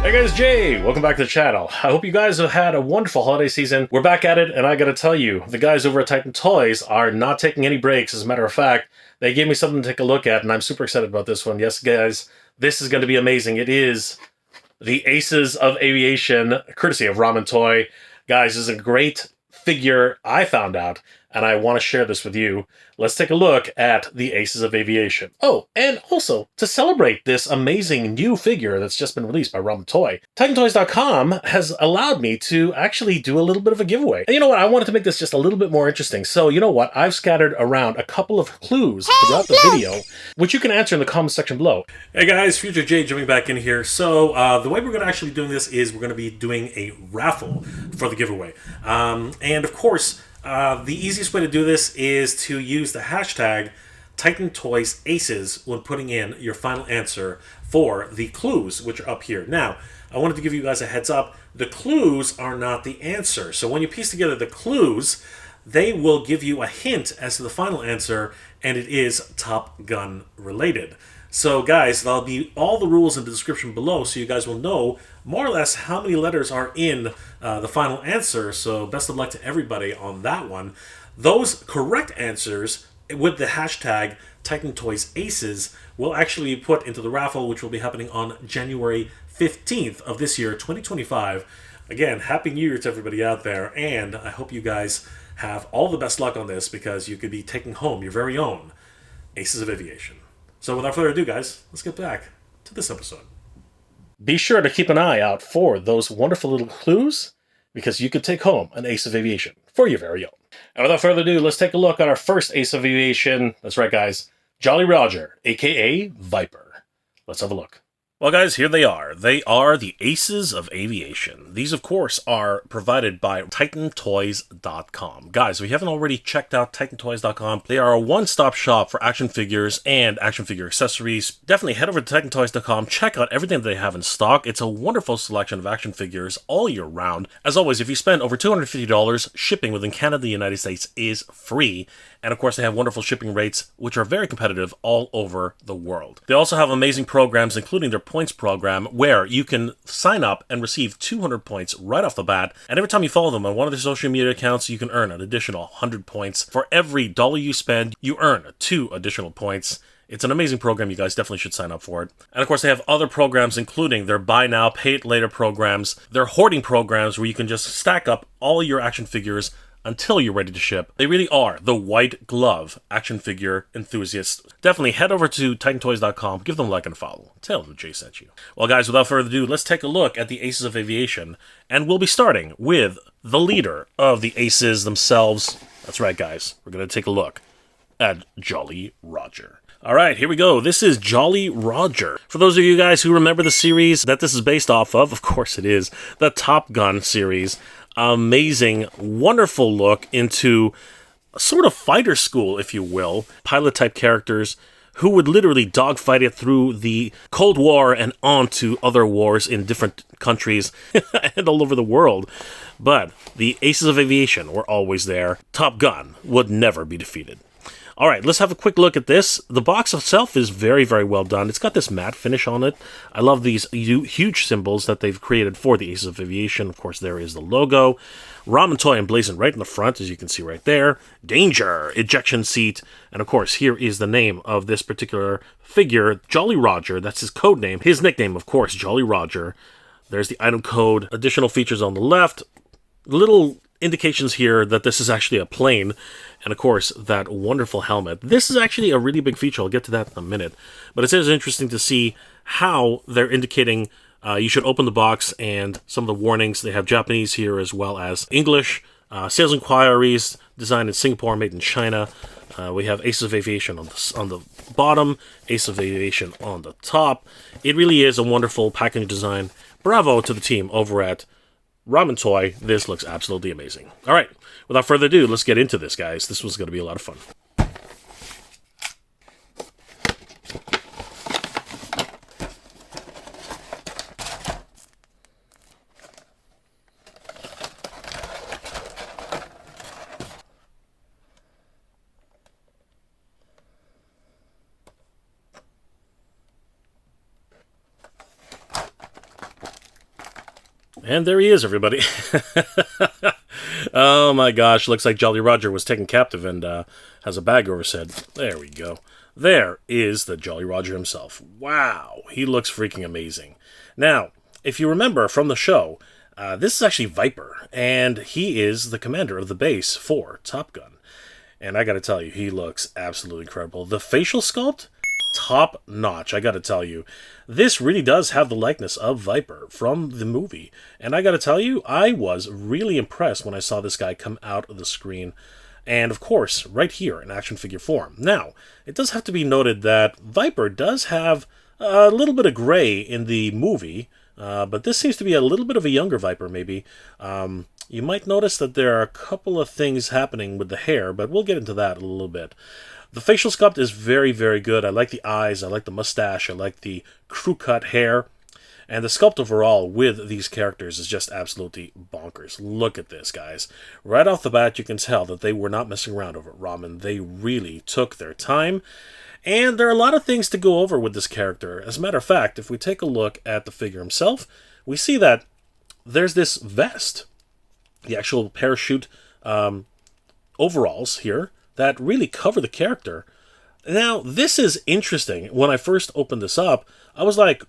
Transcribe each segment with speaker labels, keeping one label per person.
Speaker 1: Hey guys, Jay! Welcome back to the channel. I hope you guys have had a wonderful holiday season. We're back at it, and I gotta tell you, the guys over at Titan Toyz are not taking any breaks. As a matter of fact, they gave me something to take a look at, and I'm super excited about this one. Yes, guys, this is going to be amazing. It is the Aces of Aviation, courtesy of Ramen Toy. Guys, this is a great figure I found out, and I want to share this with you. Let's take a look at the Aces of Aviation. Oh, and also, to celebrate this amazing new figure that's just been released by Ramen Toy, TitanToyz.com has allowed me to actually do a little bit of a giveaway. And you know what? I wanted to make this just a little bit more interesting. So, you know what? I've scattered around a couple of clues throughout the video, which you can answer in the comment section below. Hey guys, Future Jay jumping back in here. So, the way we're going to actually be doing this is we're going to be doing a raffle for the giveaway. And of course, the easiest way to do this is to use the hashtag Titan Toyz Aces when putting in your final answer for the clues, which are up here. Now, I wanted to give you guys a heads up. The clues are not the answer. So when you piece together the clues, they will give you a hint as to the final answer, and it is Top Gun related. So guys, that'll be all the rules in the description below, so you guys will know more or less how many letters are in the final answer. So best of luck to everybody on that one. Those correct answers with the hashtag Titan Toyz Aces will actually be put into the raffle, which will be happening on January 15th of this year, 2025. Again, Happy New Year to everybody out there, and I hope you guys have all the best luck on this, because you could be taking home your very own Aces of Aviation. So without further ado, guys, let's get back to this episode. Be sure to keep an eye out for those wonderful little clues, because you could take home an Ace of Aviation for your very own. And without further ado, let's take a look at our first Ace of Aviation. That's right, guys. Jolly Roger, a.k.a. Viper. Let's have a look. Well, guys, here they are. They are the Aces of Aviation. These, of course, are provided by TitanToyz.com. Guys, if you haven't already checked out TitanToyz.com, they are a one-stop shop for action figures and action figure accessories. Definitely head over to TitanToyz.com, check out everything that they have in stock. It's a wonderful selection of action figures all year round. As always, if you spend over $250, shipping within Canada and the United States is free. And of course, they have wonderful shipping rates, which are very competitive all over the world. They also have amazing programs, including their points program, where you can sign up and receive 200 points right off the bat. And every time you follow them on one of their social media accounts, you can earn an additional 100 points. For every dollar you spend, you earn 2 additional points. It's an amazing program. You guys definitely should sign up for it. And of course, they have other programs, including their buy now, pay it later programs, their hoarding programs, where you can just stack up all your action figures until you're ready to ship. They really are the white glove action figure enthusiasts. Definitely head over to TitanToyz.com, give them a like and a follow. Tell them Jay sent you. Well, guys, without further ado, let's take a look at the Aces of Aviation, and we'll be starting with the leader of the Aces themselves. That's right, guys. We're going to take a look at Jolly Roger. All right, here we go. This is Jolly Roger. For those of you guys who remember the series that this is based off of course it is, the Top Gun series. Amazing, wonderful look into a sort of fighter school, if you will. Pilot-type characters who would literally dogfight it through the Cold War and on to other wars in different countries and all over the world. But the Aces of Aviation were always there. Top Gun would never be defeated. All right, let's have a quick look at this. The box itself is very, very well done. It's got this matte finish on it. I love these huge symbols that they've created for the Aces of Aviation. Of course, there is the logo. Ramen Toy emblazoned right in the front, as you can see right there. Danger, ejection seat. And of course, here is the name of this particular figure, Jolly Roger. That's his code name. His nickname, of course, Jolly Roger. There's the item code. Additional features on the left. Little indications here that this is actually a plane, and of course that wonderful helmet. This is actually a really big feature. I'll get to that in a minute, but it is interesting to see how they're indicating you should open the box and some of the warnings. They have Japanese here as well as English. Sales inquiries, designed in Singapore, made in China. We have Ace of Aviation on the bottom, Ace of Aviation on the top. It really is a wonderful packaging design. Bravo to the team over at Ramen Toy. This looks absolutely amazing. All right, without further ado, let's get into this, guys. This was going to be a lot of fun. And there he is, everybody. Oh my gosh, looks like Jolly Roger was taken captive and has a bag over his head. There we go. There is the Jolly Roger himself. Wow, he looks freaking amazing. Now, if you remember from the show, this is actually Viper, and he is the commander of the base for Top Gun. And I gotta tell you, he looks absolutely incredible. The facial sculpt, top notch, I gotta tell you. This really does have the likeness of Viper from the movie. And I gotta tell you, I was really impressed when I saw this guy come out of the screen. And of course, right here in action figure form. Now, it does have to be noted that Viper does have a little bit of gray in the movie, but this seems to be a little bit of a younger Viper, maybe. You might notice that there are a couple of things happening with the hair, but we'll get into that a little bit. The facial sculpt is very, very good. I like the eyes, I like the mustache, I like the crew-cut hair. And the sculpt overall with these characters is just absolutely bonkers. Look at this, guys. Right off the bat, you can tell that they were not messing around over Ramen. They really took their time. And there are a lot of things to go over with this character. As a matter of fact, if we take a look at the figure himself, we see that there's this vest, the actual parachute overalls here, that really cover the character. Now, this is interesting. When I first opened this up, I was like,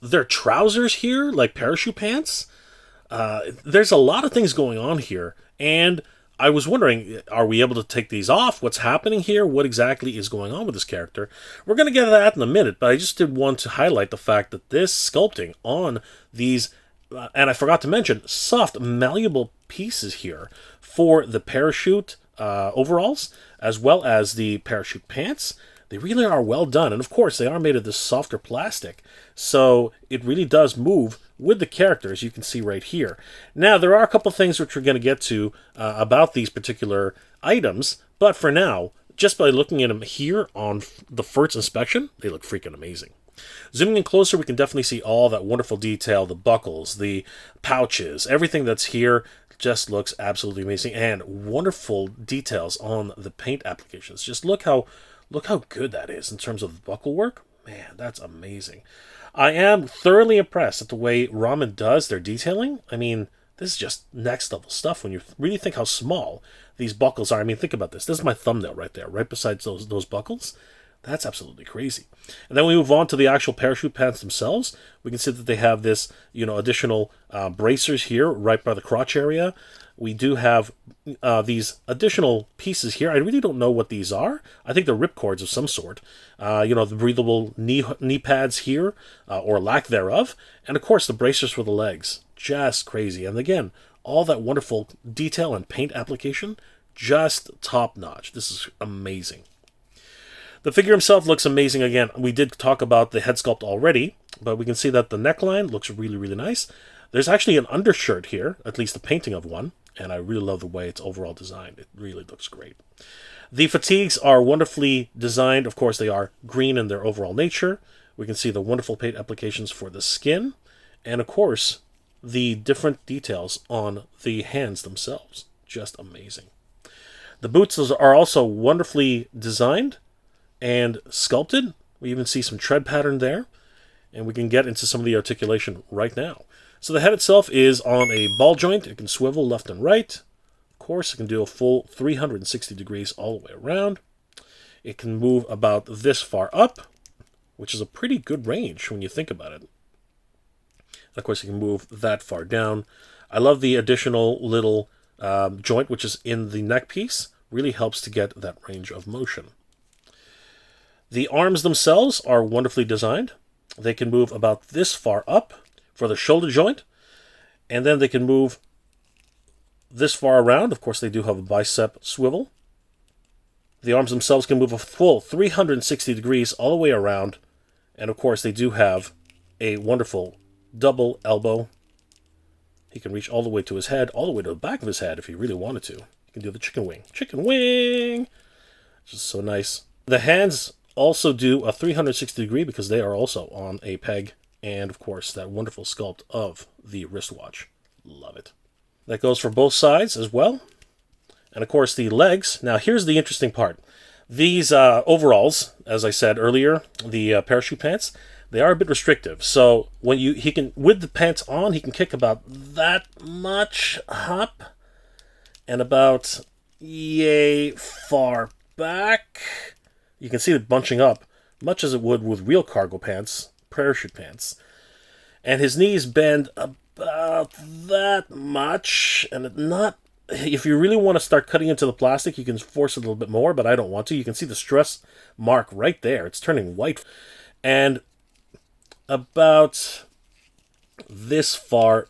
Speaker 1: there are trousers here, like parachute pants? There's a lot of things going on here, and I was wondering, are we able to take these off? What's happening here? What exactly is going on with this character? We're going to get to that in a minute, but I just did want to highlight the fact that this sculpting on these, and I forgot to mention, soft, malleable pieces here for the parachute overalls, as well as the parachute pants, they really are well done. And of course, they are made of this softer plastic, so it really does move with the character, as you can see right here. Now, there are a couple things which we're going to get to about these particular items, but for now, just by looking at them here on the first inspection, they look freaking amazing. Zooming in closer, we can definitely see all that wonderful detail, the buckles, the pouches, everything that's here just looks absolutely amazing, and wonderful details on the paint applications. Just look how good that is in terms of the buckle work. Man, that's amazing. I am thoroughly impressed at the way Ramen does their detailing. I mean, this is just next level stuff when you really think how small these buckles are. I mean, think about this. This is my thumbnail right there, right beside those buckles. That's absolutely crazy. And then we move on to the actual parachute pants themselves. We can see that they have this, additional bracers here right by the crotch area. We do have these additional pieces here. I really don't know what these are. I think they're ripcords of some sort. The breathable knee pads here, or lack thereof. And of course, the bracers for the legs. Just crazy. And again, all that wonderful detail and paint application, just top notch. This is amazing. The figure himself looks amazing. Again, we did talk about the head sculpt already, but we can see that the neckline looks really, really nice. There's actually an undershirt here, at least a painting of one, and I really love the way it's overall designed. It really looks great. The fatigues are wonderfully designed. Of course, they are green in their overall nature. We can see the wonderful paint applications for the skin, and of course, the different details on the hands themselves. Just amazing. The boots are also wonderfully designed and sculpted. We even see some tread pattern there, and we can get into some of the articulation right now. So the head itself is on a ball joint. It can swivel left and right. Of course, it can do a full 360 degrees all the way around. It can move about this far up, which is a pretty good range when you think about it. And of course, you can move that far down. I love the additional little joint, which is in the neck piece. Really helps to get that range of motion. The arms themselves are wonderfully designed. They can move about this far up for the shoulder joint, and then they can move this far around. Of course, they do have a bicep swivel. The arms themselves can move a full 360 degrees all the way around, and of course, they do have a wonderful double elbow. He can reach all the way to his head, all the way to the back of his head if he really wanted to. He can do the chicken wing. Chicken wing! Just so nice. The hands also do a 360 degree because they are also on a peg, and of course that wonderful sculpt of the wristwatch. Love it. That goes for both sides as well. And of course the legs. Now here's the interesting part. These overalls, as I said earlier, the parachute pants, they are a bit restrictive. So when he can, with the pants on, he can kick about that much up and about yay far back. You can see it bunching up, much as it would with real cargo pants, parachute pants. And his knees bend about that much, and not. If you really want to start cutting into the plastic, you can force it a little bit more, but I don't want to. You can see the stress mark right there. It's turning white. And about this far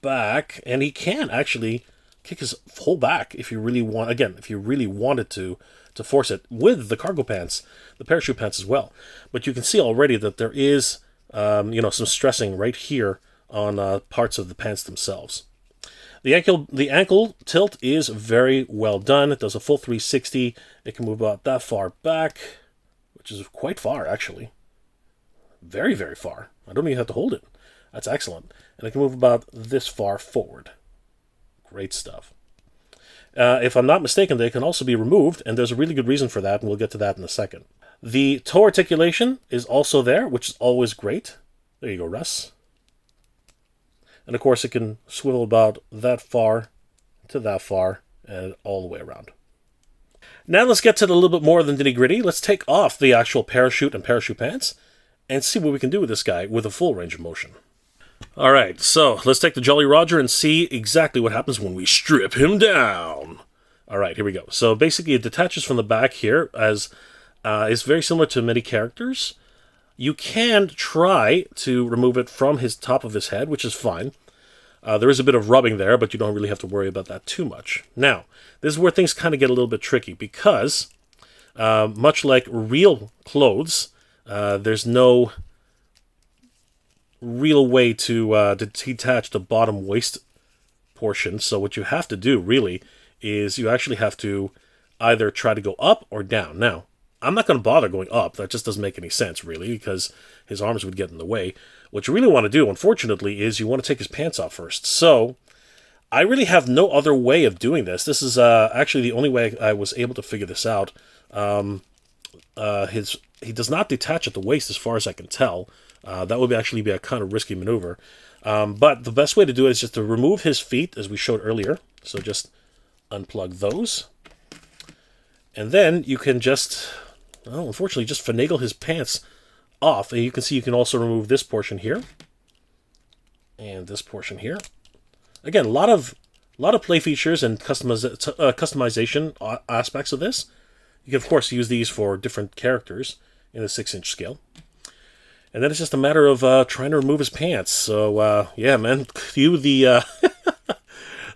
Speaker 1: back, and he can actually kick his whole back if you really want, again, if you really wanted to force it with the cargo pants, the parachute pants as well. But you can see already that there is, some stressing right here on parts of the pants themselves. The ankle tilt is very well done. It does a full 360. It can move about that far back, which is quite far, actually. Very, very far. I don't even have to hold it. That's excellent. And it can move about this far forward. Great stuff. If I'm not mistaken, they can also be removed, and there's a really good reason for that, and we'll get to that in a second. The toe articulation is also there, which is always great. There you go, Russ. And of course, it can swivel about that far to that far and all the way around. Now let's get to the little bit more than nitty-gritty. Let's take off the actual parachute and parachute pants and see what we can do with this guy with a full range of motion. All right, so let's take the Jolly Roger and see exactly what happens when we strip him down. All right, here we go. So basically, it detaches from the back here, as it's very similar to many characters. You can try to remove it from his top of his head, which is fine. There is a bit of rubbing there, but you don't really have to worry about that too much. Now, this is where things kind of get a little bit tricky, because much like real clothes, there's no real way to detach the bottom waist portion. So what you have to do, really, is you actually have to either try to go up or down. Now, I'm not going to bother going up. That just doesn't make any sense, really, because his arms would get in the way. What you really want to do, unfortunately, is you want to take his pants off first. So I really have no other way of doing this. This is actually the only way I was able to figure this out. He does not detach at the waist, as far as I can tell. That would actually be a kind of risky maneuver. But the best way to do it is just to remove his feet, as we showed earlier. So just unplug those. And then you can just, unfortunately, just finagle his pants off. And you can see you can also remove this portion here. And this portion here. Again, a lot of play features and customization aspects of this. You can, of course, use these for different characters in a 6-inch scale. And then it's just a matter of trying to remove his pants. So, yeah, man, cue the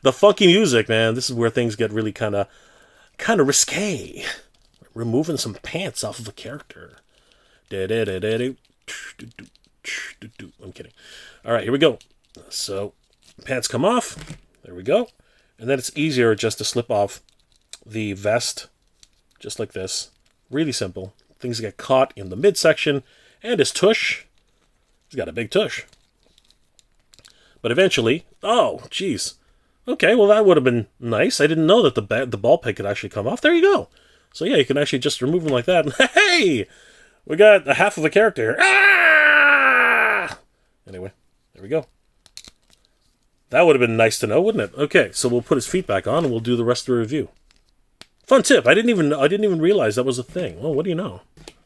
Speaker 1: the funky music, man. This is where things get really kind of risque. Removing some pants off of a character. I'm kidding. All right, here we go. So, pants come off. There we go. And then it's easier just to slip off the vest, just like this. Really simple. Things get caught in the midsection. And his tush. He's got a big tush. But eventually, oh, geez. Okay, well, that would have been nice. I didn't know that the ball peg could actually come off. There you go. So, yeah, you can actually just remove him like that. And, hey! We got a half of a character here. Ah! Anyway, there we go. That would have been nice to know, wouldn't it? Okay, so we'll put his feet back on and we'll do the rest of the review. Fun tip. I didn't even realize that was a thing. Well, what do you know?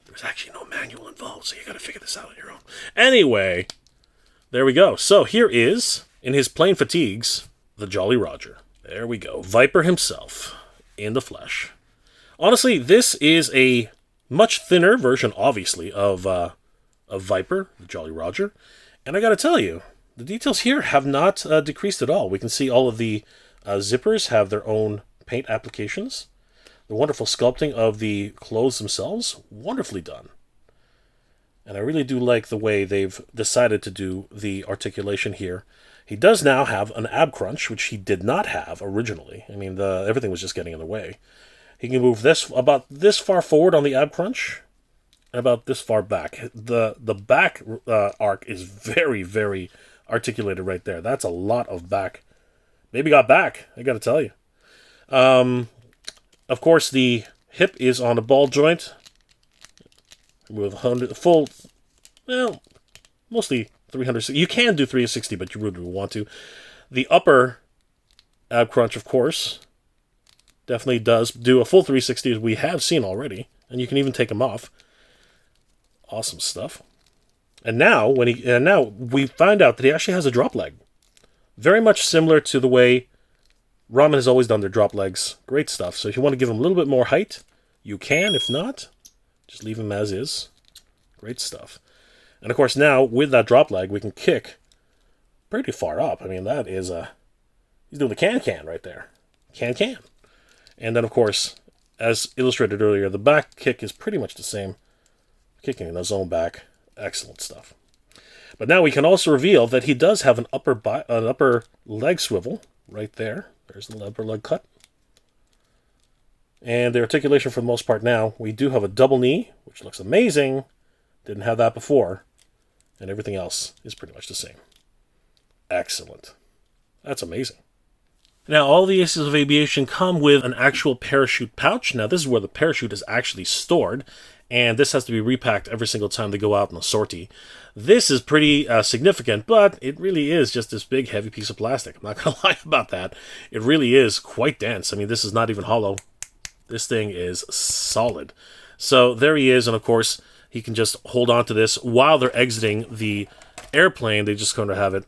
Speaker 1: There's actually no manual involved, so you got to figure this out on your own. Anyway, there we go. So here is, in his plain fatigues, the Jolly Roger. There we go. Viper himself in the flesh. Honestly, this is a much thinner version, obviously, of Viper, the Jolly Roger. And I got to tell you, the details here have not decreased at all. We can see all of the zippers have their own paint applications. The wonderful sculpting of the clothes themselves, wonderfully done. And I really do like the way they've decided to do the articulation here. He does now have an ab crunch, which he did not have originally. I mean, everything was just getting in the way. He can move this about this far forward on the ab crunch, and about this far back. The back arc is very, very articulated right there. That's a lot of back. Baby got back, I gotta tell you. Of course, the hip is on a ball joint with full, well, mostly 360. You can do 360, but you really want to. The upper ab crunch, of course, definitely does do a full 360, as we have seen already. And you can even take them off. Awesome stuff. And now, we find out that he actually has a drop leg. Very much similar to the way Ramen has always done their drop legs. Great stuff. So if you want to give him a little bit more height, you can. If not, just leave him as is. Great stuff. And of course now, with that drop leg, we can kick pretty far up. I mean, that is he's doing the can-can right there. Can-can. And then, of course, as illustrated earlier, the back kick is pretty much the same. Kicking in his own back. Excellent stuff. But now we can also reveal that he does have an upper leg swivel right there. There's the upper leg cut. And the articulation for the most part now, we do have a double knee, which looks amazing. Didn't have that before. And everything else is pretty much the same. Excellent. That's amazing. Now, all the Aces of Aviation come with an actual parachute pouch. Now, this is where the parachute is actually stored, and this has to be repacked every single time they go out on a sortie. This is pretty significant, but it really is just this big, heavy piece of plastic. I'm not going to lie about that. It really is quite dense. I mean, this is not even hollow. This thing is solid. So there he is, and of course, he can just hold on to this while they're exiting the airplane. They just kind of have it,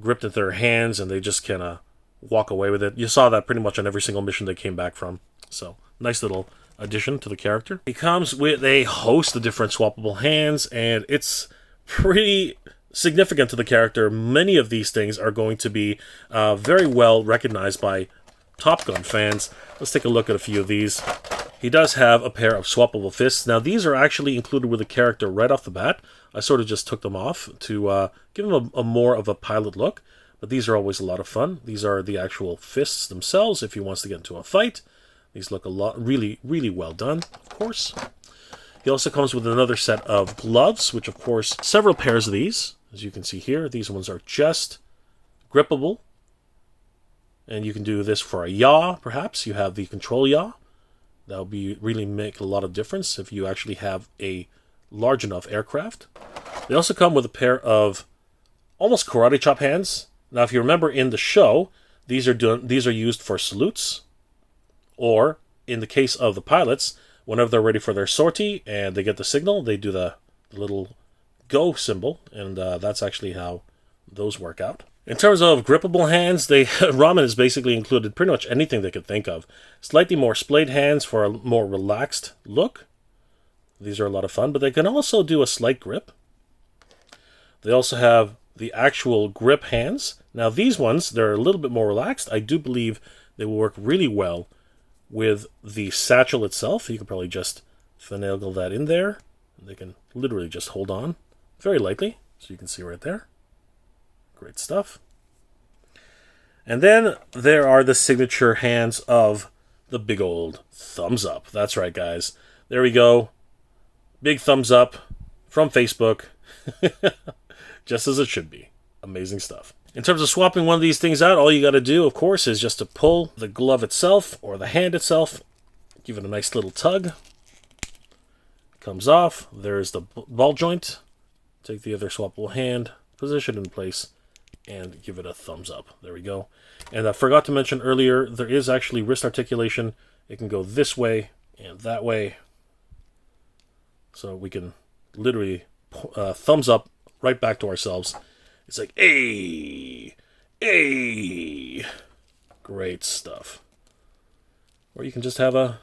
Speaker 1: gripped into their hands, and they just kind of walk away with it. You saw that pretty much on every single mission they came back from. So, nice little addition to the character. He comes with a host of different swappable hands, and it's pretty significant to the character. Many of these things are going to be very well recognized by Top Gun fans. Let's take a look at a few of these. He does have a pair of swappable fists. Now, these are actually included with the character right off the bat. I sort of just took them off to give him a more of a pilot look. But these are always a lot of fun. These are the actual fists themselves if he wants to get into a fight. These look really, really well done, of course. He also comes with another set of gloves, which, of course, several pairs of these. As you can see here, these ones are just grippable. And you can do this for a yaw, perhaps. You have the control yaw. That will really make a lot of difference if you actually have a large enough aircraft. They also come with a pair of almost karate chop hands. Now, if you remember in the show, these are used for salutes, or in the case of the pilots, whenever they're ready for their sortie and they get the signal, they do the little go symbol, and that's actually how those work out. In terms of grippable hands, Ramen has basically included pretty much anything they could think of. Slightly more splayed hands for a more relaxed look. These are a lot of fun, but they can also do a slight grip. They also have the actual grip hands. Now these ones, they're a little bit more relaxed. I do believe they will work really well with the satchel itself. You can probably just finagle that in there. They can literally just hold on very lightly, so you can see right there. Great stuff. And then there are the signature hands of the big old thumbs up. That's right, guys. There we go. Big thumbs up from Facebook. Just as it should be. Amazing stuff. In terms of swapping one of these things out, all you got to do, of course, is just to pull the glove itself or the hand itself. Give it a nice little tug. Comes off. There's the ball joint. Take the other swappable hand, position it in place, and give it a thumbs up. There we go. And I forgot to mention earlier, there is actually wrist articulation. It can go this way and that way. So we can literally thumbs up right back to ourselves. It's like, hey, hey. Great stuff. Or you can just have a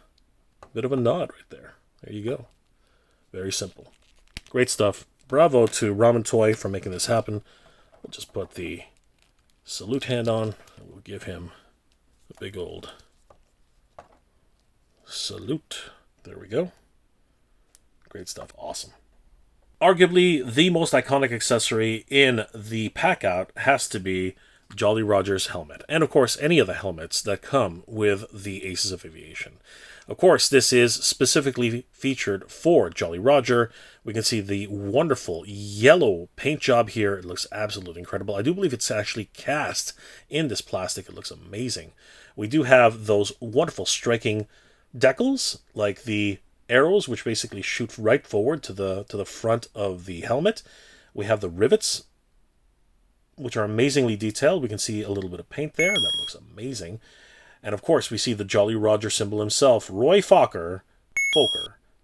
Speaker 1: bit of a nod right there. There you go. Very simple. Great stuff. Bravo to Ramen Toy for making this happen. We'll just put the salute hand on, and we'll give him a big old salute. There we go. Great stuff. Awesome. Arguably, the most iconic accessory in the pack-out has to be Jolly Roger's helmet. And, of course, any of the helmets that come with the Aces of Aviation. Of course, this is specifically featured for Jolly Roger. We can see the wonderful yellow paint job here. It looks absolutely incredible. I do believe it's actually cast in this plastic. It looks amazing. We do have those wonderful striking decals, like the arrows, which basically shoot right forward to the front of the helmet. We have the rivets, which are amazingly detailed. We can see a little bit of paint there. That looks amazing. And of course, we see the Jolly Roger symbol himself, Roy Fokker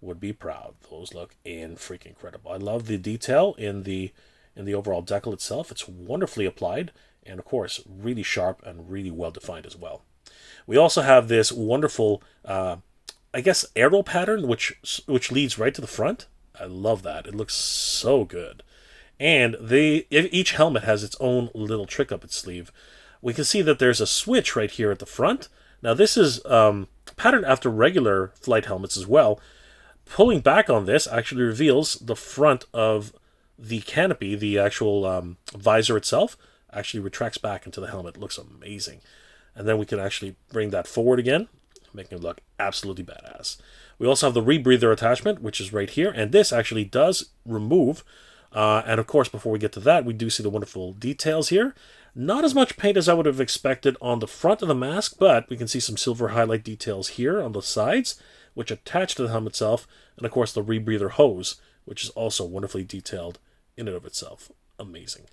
Speaker 1: would be proud. Those look freaking incredible. I love the detail in the overall decal itself. It's wonderfully applied, and of course, really sharp and really well defined as well. We also have this wonderful, I guess, arrow pattern, which leads right to the front. I love that. It looks so good. And each helmet has its own little trick up its sleeve. We can see that there's a switch right here at the front. Now this is patterned after regular flight helmets as well. Pulling back on this actually reveals the front of the canopy, the actual visor itself, actually retracts back into the helmet. It looks amazing. And then we can actually bring that forward again, making it look absolutely badass. We also have the rebreather attachment, which is right here, and this actually does remove. And of course, before we get to that, we do see the wonderful details here. Not as much paint as I would have expected on the front of the mask, but we can see some silver highlight details here on the sides, which attach to the helmet itself, and of course the rebreather hose, which is also wonderfully detailed in and of itself. Amazing.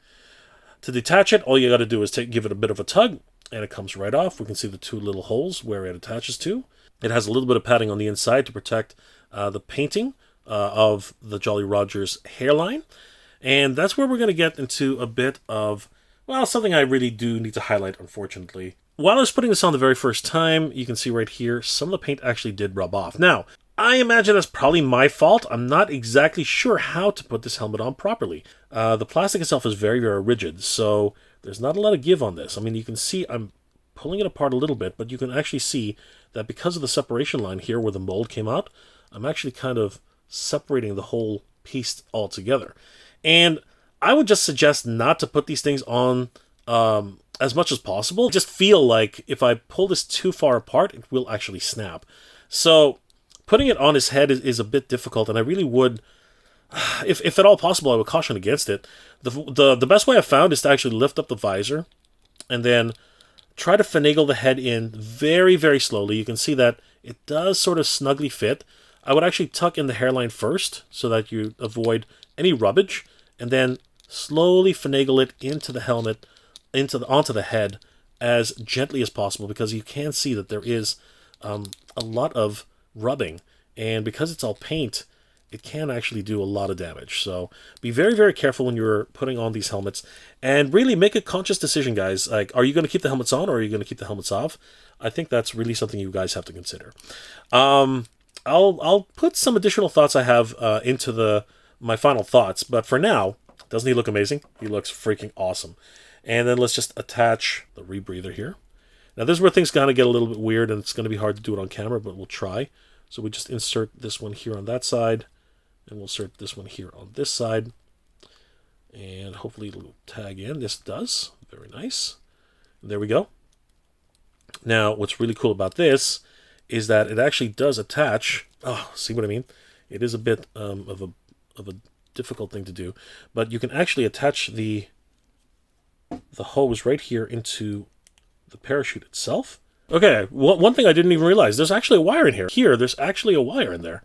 Speaker 1: To detach it, all you got to do is give it a bit of a tug, and it comes right off. We can see the two little holes where it attaches to. It has a little bit of padding on the inside to protect the painting of the Jolly Roger's hairline. And that's where we're going to get into a bit of, well, something I really do need to highlight, unfortunately. While I was putting this on the very first time, you can see right here, some of the paint actually did rub off. Now, I imagine that's probably my fault. I'm not exactly sure how to put this helmet on properly. The plastic itself is very, very rigid, so there's not a lot of give on this. I mean, you can see I'm pulling it apart a little bit, but you can actually see that because of the separation line here where the mold came out, I'm actually kind of separating the whole piece all together. And I would just suggest not to put these things on as much as possible. I just feel like if I pull this too far apart, it will actually snap. So putting it on his head is a bit difficult, and I really would, if at all possible, I would caution against it. The best way I've found is to actually lift up the visor and then try to finagle the head in very, very slowly. You can see that it does sort of snugly fit. I would actually tuck in the hairline first so that you avoid any rubbage, and then slowly finagle it into the helmet, onto the head as gently as possible, because you can see that there is a lot of rubbing, and because it's all paint, it can actually do a lot of damage. So be very, very careful when you're putting on these helmets, and really make a conscious decision, guys. Like, are you going to keep the helmets on, or are you going to keep the helmets off? I think that's really something you guys have to consider. I'll put some additional thoughts I have into my final thoughts, but for now, doesn't he look amazing? He looks freaking awesome. And then let's just attach the rebreather here. Now this is where things kind of get a little bit weird, and it's going to be hard to do it on camera, but we'll try. So we just insert this one here on that side, and we'll insert this one here on this side. And hopefully it'll tag in. This does. Very nice. And there we go. Now, what's really cool about this is that it actually does attach. Oh, see what I mean? It is a bit of a difficult thing to do, but you can actually attach the hose right here into the parachute itself. Okay, one thing I didn't even realize, there's actually a wire in here. There's actually a wire in there.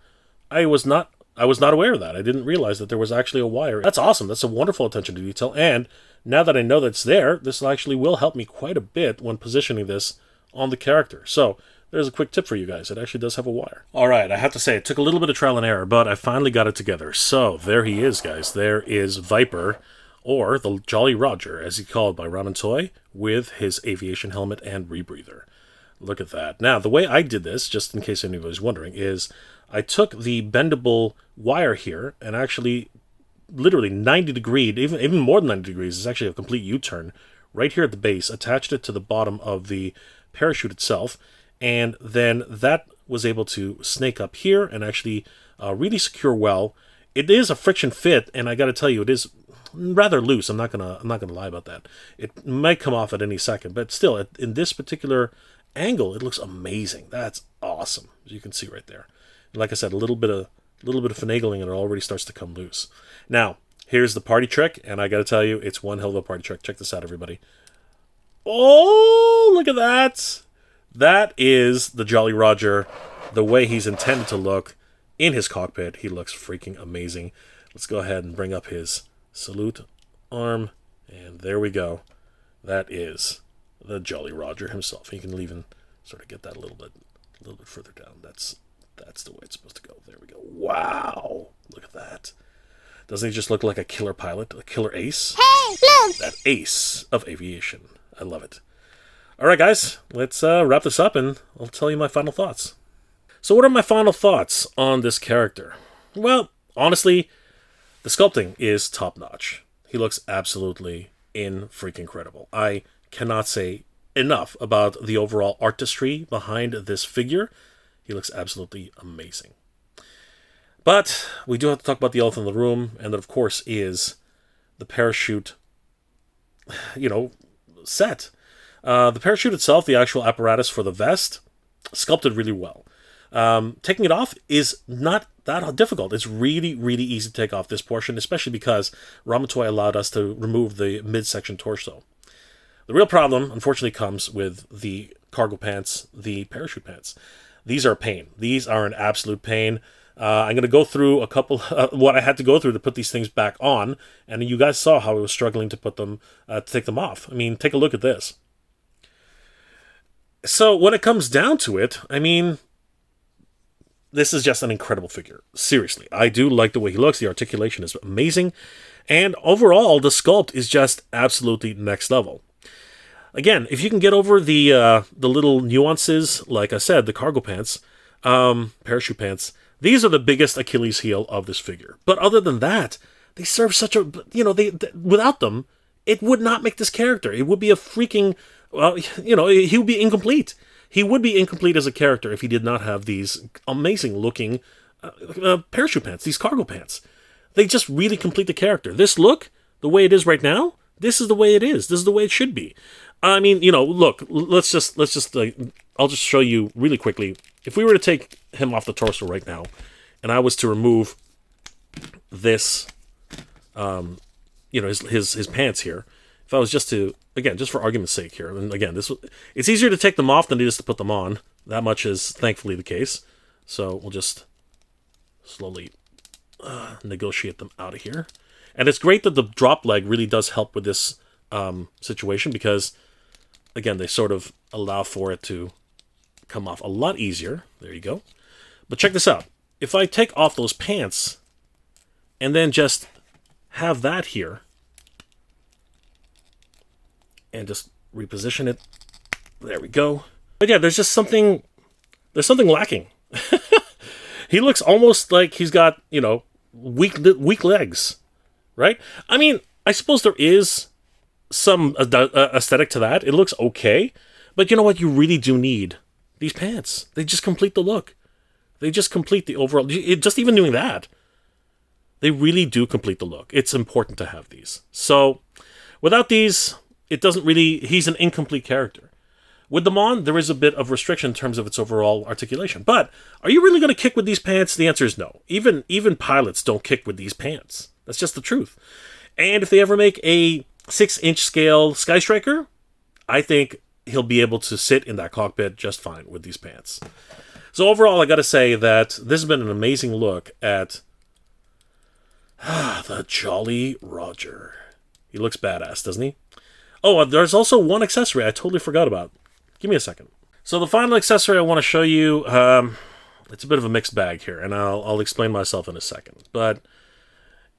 Speaker 1: I was not aware of that. I didn't realize that there was actually a wire. That's awesome. That's a wonderful attention to detail. And now that I know that's there, this actually will help me quite a bit when positioning this on the character. So there's a quick tip for you guys. It actually does have a wire. All right, I have to say, it took a little bit of trial and error, but I finally got it together. So there he is, guys. There is Viper, or the Jolly Roger, as he's called by Ramen Toy, with his aviation helmet and rebreather. Look at that. Now, the way I did this, just in case anybody's wondering, is I took the bendable wire here and actually literally 90 degrees, even more than 90 degrees, it's actually a complete U-turn, right here at the base, attached it to the bottom of the parachute itself, and then that was able to snake up here and actually really secure well. It is a friction fit, and I got to tell you, it is rather loose. I'm not gonna lie about that. It might come off at any second, but still, in this particular angle, it looks amazing. That's awesome, as you can see right there. And like I said, a little bit of finagling, and it already starts to come loose. Now, here's the party trick, and I got to tell you, it's one hell of a party trick. Check this out, everybody. Oh, look at that! That is the Jolly Roger, the way he's intended to look in his cockpit. He looks freaking amazing. Let's go ahead and bring up his Salute arm, and there we go. That is the Jolly Roger himself. You can even sort of get that a little bit further down. That's the way it's supposed to go. There we go. Wow, look at that. Doesn't he just look like a killer pilot, a killer ace?
Speaker 2: Hey, look!
Speaker 1: That Ace of Aviation. I love it. All right, guys, let's wrap this up, and I'll tell you my final thoughts. So what are my final thoughts on this character? Well, honestly, the sculpting is top-notch. He looks absolutely freaking-incredible. I cannot say enough about the overall artistry behind this figure. He looks absolutely amazing. But we do have to talk about the elephant in the room, and that, of course, is the parachute, set. The parachute itself, the actual apparatus for the vest, sculpted really well. Taking it off is not that difficult. It's really, really easy to take off this portion, especially because Ramen Toy allowed us to remove the midsection torso. The real problem, unfortunately, comes with the cargo pants, the parachute pants. These are a pain. These are an absolute pain. I'm going to go through a couple, what I had to go through to put these things back on, and you guys saw how I was struggling to put them, to take them off. I mean, take a look at this. So when it comes down to it, I mean, this is just an incredible figure. Seriously, I do like the way he looks. The articulation is amazing, and overall, the sculpt is just absolutely next level. Again, if you can get over the little nuances, like I said, the cargo pants, parachute pants, these are the biggest Achilles heel of this figure. But other than that, they serve such a, without them, it would not make this character. It would be a freaking, he would be incomplete. He would be incomplete as a character if he did not have these amazing looking parachute pants, these cargo pants. They just really complete the character. This look, the way it is right now, this is the way it is. This is the way it should be. I mean, look, let's just I'll just show you really quickly. If we were to take him off the torso right now, and I was to remove this, his pants here, if I was just to, again, just for argument's sake here, and again, it's easier to take them off than it is to put them on. That much is thankfully the case. So we'll just slowly negotiate them out of here. And it's great that the drop leg really does help with this situation because, again, they sort of allow for it to come off a lot easier. There you go. But check this out. If I take off those pants and then just have that here and just reposition it, there we go. But yeah, there's something lacking. He looks almost like he's got, weak legs, right? I mean, I suppose there is some aesthetic to that. It looks okay, but you know what? You really do need these pants. They just complete the look. They just complete the overall. Just even doing that, they really do complete the look. It's important to have these. So, without these, it doesn't really. He's an incomplete character. With them on, there is a bit of restriction in terms of its overall articulation. But are you really going to kick with these pants? The answer is no. Even pilots don't kick with these pants. That's just the truth. And if they ever make a 6-inch scale Sky Striker, I think he'll be able to sit in that cockpit just fine with these pants. So overall, I got to say that this has been an amazing look at the Jolly Roger. He looks badass, doesn't he? Oh, there's also one accessory I totally forgot about. Give me a second. So the final accessory I want to show you, it's a bit of a mixed bag here, and I'll explain myself in a second. But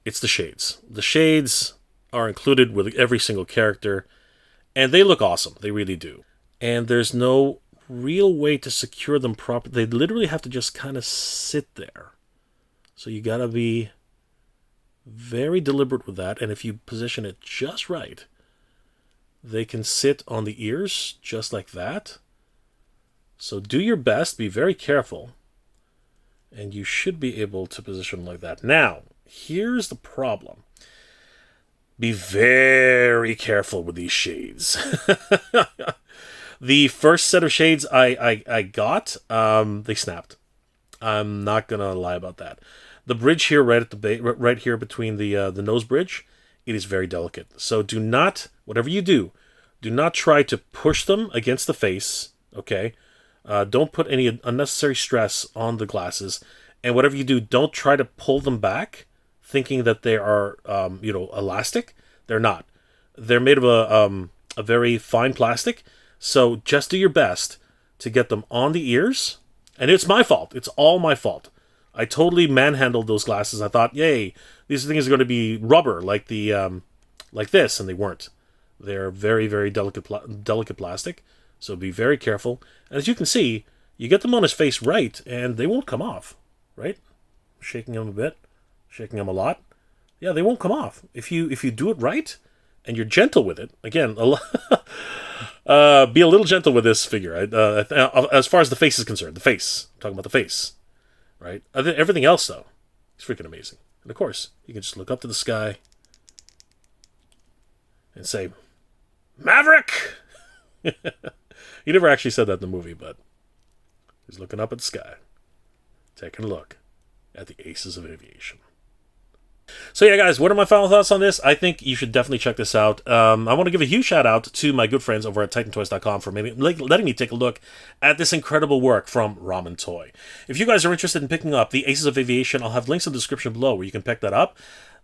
Speaker 1: it's the shades. The shades are included with every single character, and they look awesome. They really do. And there's no real way to secure them properly. They literally have to just kind of sit there. So you got to be very deliberate with that, and if you position it just right, they can sit on the ears just like that. So do your best, be very careful, and you should be able to position them like that. Now, here's the problem. Be very careful with these shades. The first set of shades I got, they snapped. I'm not gonna lie about that. The bridge here, right at the right here between the nose bridge, it is very delicate. So do not, whatever you do not try to push them against the face. Okay, don't put any unnecessary stress on the glasses, and whatever you do, don't try to pull them back thinking that they are, elastic. They're not. They're made of a very fine plastic. So just do your best to get them on the ears. And it's my fault. It's all my fault. I totally manhandled those glasses. I thought, yay, these things are going to be rubber like like this, and they weren't. They're very, very delicate plastic. So be very careful. And as you can see, you get them on his face right, and they won't come off. Right? Shaking them a bit, shaking them a lot. Yeah, they won't come off if you do it right, and you're gentle with it. Again, be a little gentle with this figure. As far as the face is concerned, the face. I'm talking about the face. Right? Everything else, though, is freaking amazing. And of course, you can just look up to the sky and say, Maverick! He never actually said that in the movie, but he's looking up at the sky, taking a look at the Aces of Aviation. So yeah, guys, what are my final thoughts on this? I think you should definitely check this out. I want to give a huge shout out to my good friends over at TitanToyz.com for letting me take a look at this incredible work from Ramen Toy. If you guys are interested in picking up the Aces of Aviation, I'll have links in the description below where you can pick that up.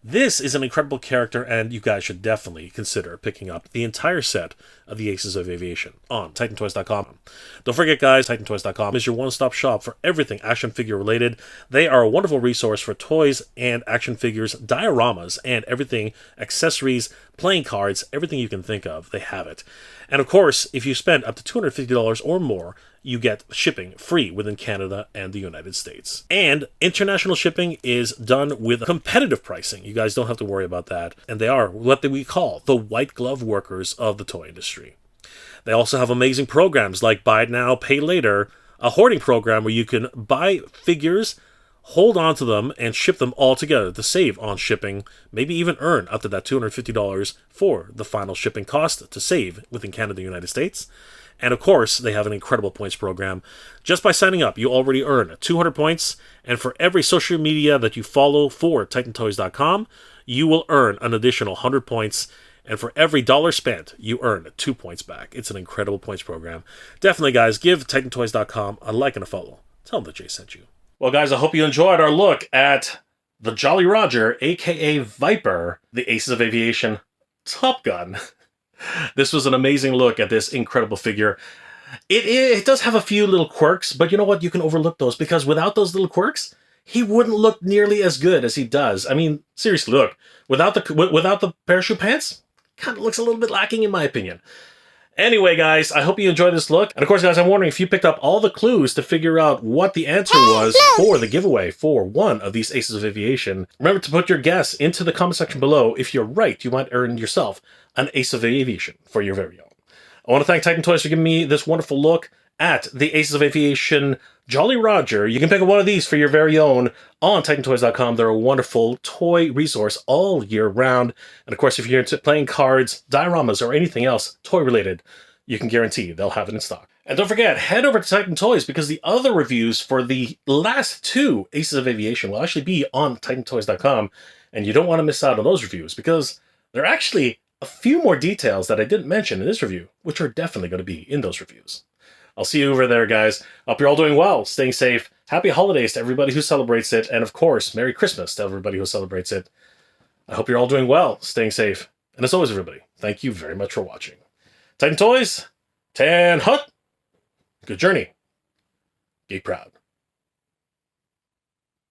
Speaker 1: This is an incredible character, and you guys should definitely consider picking up the entire set of the Aces of Aviation on TitanToyz.com. Don't forget, guys, TitanToyz.com is your one-stop shop for everything action figure related. They are a wonderful resource for toys and action figures, dioramas, and everything, accessories, playing cards, everything you can think of, they have it. And of course, if you spend up to $250 or more, you get shipping free within Canada and the United States. And international shipping is done with competitive pricing. You guys don't have to worry about that. And they are what we call the white glove workers of the toy industry. They also have amazing programs like Buy Now, Pay Later, a hoarding program where you can buy figures, hold on to them, and ship them all together to save on shipping, maybe even earn up to that $250 for the final shipping cost to save within Canada and the United States. And of course, they have an incredible points program. Just by signing up, you already earn 200 points, and for every social media that you follow for TitanToyz.com, you will earn an additional 100 points, and for every dollar spent, you earn 2 points back. It's an incredible points program. Definitely, guys, give TitanToyz.com a like and a follow. Tell them that Jay sent you. Well, guys, I hope you enjoyed our look at the Jolly Roger, a.k.a. Viper, the Aces of Aviation Top Gun. This was an amazing look at this incredible figure. It does have a few little quirks, but you know what? You can overlook those, because without those little quirks, he wouldn't look nearly as good as he does. I mean, seriously, look, without the parachute pants, kind of looks a little bit lacking in my opinion. Anyway, guys, I hope you enjoyed this look. And of course, guys, I'm wondering if you picked up all the clues to figure out what the answer was for the giveaway for one of these Aces of Aviation. Remember to put your guess into the comment section below. If you're right, you might earn yourself an Ace of Aviation for your very own. I want to thank Titan Toyz for giving me this wonderful look at the Aces of Aviation Jolly Roger. You can pick up one of these for your very own on TitanToyz.com. They're a wonderful toy resource all year round. And of course, if you're into playing cards, dioramas, or anything else toy-related, you can guarantee they'll have it in stock. And don't forget, head over to Titan Toyz, because the other reviews for the last two Aces of Aviation will actually be on TitanToyz.com. And you don't want to miss out on those reviews, because they're actually a few more details that I didn't mention in this review, which are definitely going to be in those reviews. I'll see you over there, guys. Hope you're all doing well, staying safe. Happy holidays to everybody who celebrates it. And of course, Merry Christmas to everybody who celebrates it. I hope you're all doing well, staying safe. And as always, everybody, thank you very much for watching. Titan Toyz, Tan Hut, good journey. Gay proud.